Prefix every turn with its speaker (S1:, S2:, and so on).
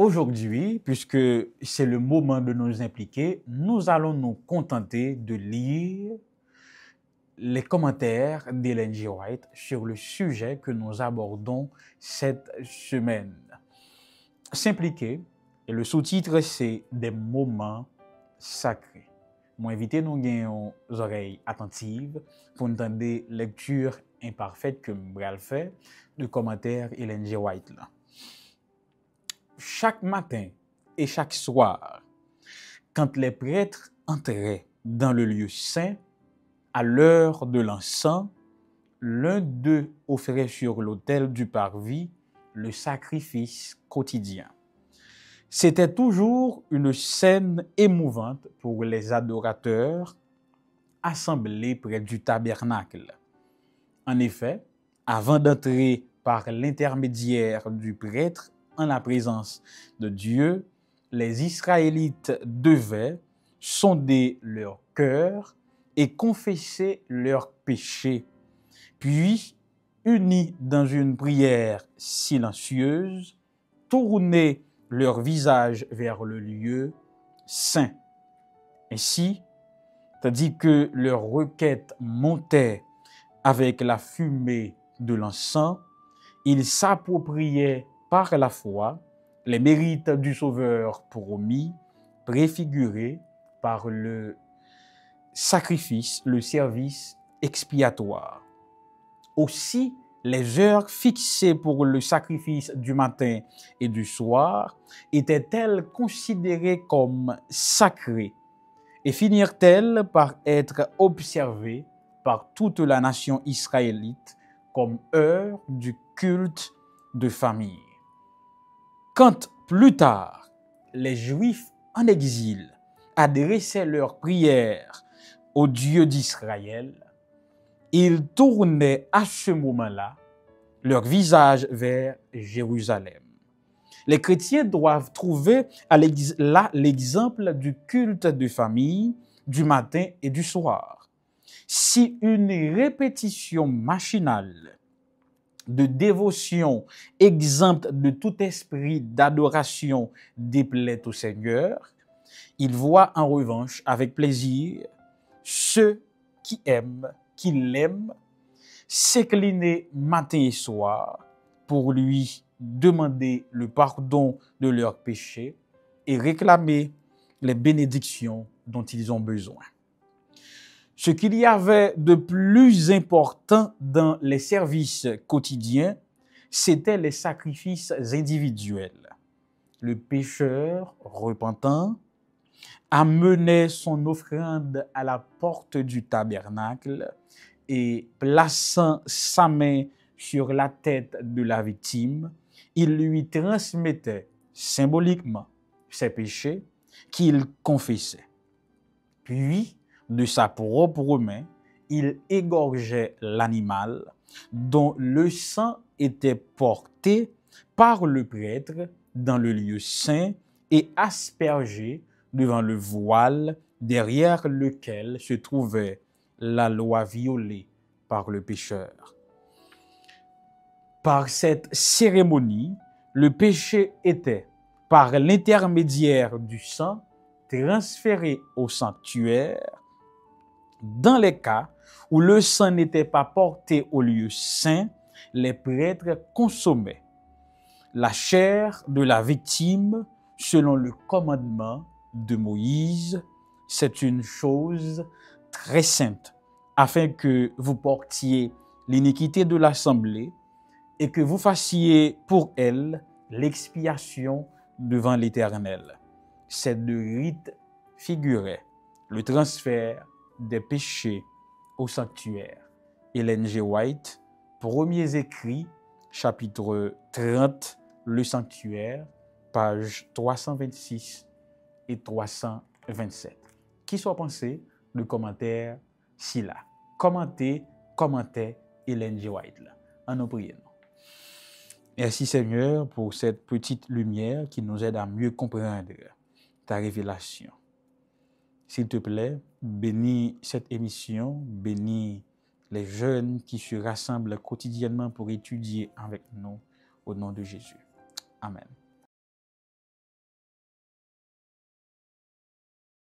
S1: Aujourd'hui, puisque c'est le moment de nous impliquer, nous allons nous contenter de lire les commentaires d'Ellen G. White sur le sujet que nous abordons cette semaine. S'impliquer, et le sous-titre c'est des moments sacrés. Moi, invité nous gagnons aux oreilles attentives pour entendre des lectures imparfaites que je fait de commentaires Ellen G. White là. Chaque matin et chaque soir, quand les prêtres entraient dans le lieu saint, à l'heure de l'encens, l'un d'eux offrait sur l'autel du parvis le sacrifice quotidien. C'était toujours une scène émouvante pour les adorateurs assemblés près du tabernacle. En effet, avant d'entrer par l'intermédiaire du prêtre en la présence de Dieu, les Israélites devaient sonder leur cœur et confesser leurs péchés. Puis, unis dans une prière silencieuse, tourner leur visage vers le lieu saint. Ainsi, tandis que leur requête montait avec la fumée de l'encens, ils s'appropriaient par la foi les mérites du Sauveur promis, préfigurés par le sacrifice, le service expiatoire. Aussi, les heures fixées pour le sacrifice du matin et du soir étaient-elles considérées comme sacrées et finirent-elles par être observées par toute la nation israélite comme heure du culte de famille. Quand plus tard, les Juifs en exil adressaient leurs prières au Dieu d'Israël, ils tournaient à ce moment-là leur visage vers Jérusalem. Les chrétiens doivent trouver là l'exemple du culte de famille du matin et du soir. Si une répétition machinale de dévotion exempte de tout esprit d'adoration déplaît au Seigneur, il voit en revanche avec plaisir ceux qui l'aiment, s'incliner matin et soir pour lui demander le pardon de leurs péchés et réclamer les bénédictions dont ils ont besoin. Ce qu'il y avait de plus important dans les services quotidiens, c'était les sacrifices individuels. Le pécheur repentant amenait son offrande à la porte du tabernacle et plaçant sa main sur la tête de la victime, il lui transmettait symboliquement ses péchés qu'il confessait. Puis, de sa propre main, il égorgeait l'animal dont le sang était porté par le prêtre dans le lieu saint et aspergé devant le voile derrière lequel se trouvait la loi violée par le pécheur. Par cette cérémonie, le péché était, par l'intermédiaire du sang, transféré au sanctuaire. Dans les cas où le sang n'était pas porté au lieu saint, les prêtres consommaient la chair de la victime selon le commandement de Moïse. C'est une chose très sainte, afin que vous portiez l'iniquité de l'assemblée et que vous fassiez pour elle l'expiation devant l'Éternel. Ces deux rites figuraient le transfert des péchés au sanctuaire. Ellen G. White, premiers écrits, chapitre 30, le sanctuaire, page 326 et 327. Qui soit pensé de commentaire si là. Commentez Ellen G. White là. En nous prions. Merci Seigneur pour cette petite lumière qui nous aide à mieux comprendre ta révélation. S'il te plaît, bénis cette émission, bénis les jeunes qui se rassemblent quotidiennement pour étudier avec nous au nom de Jésus. Amen.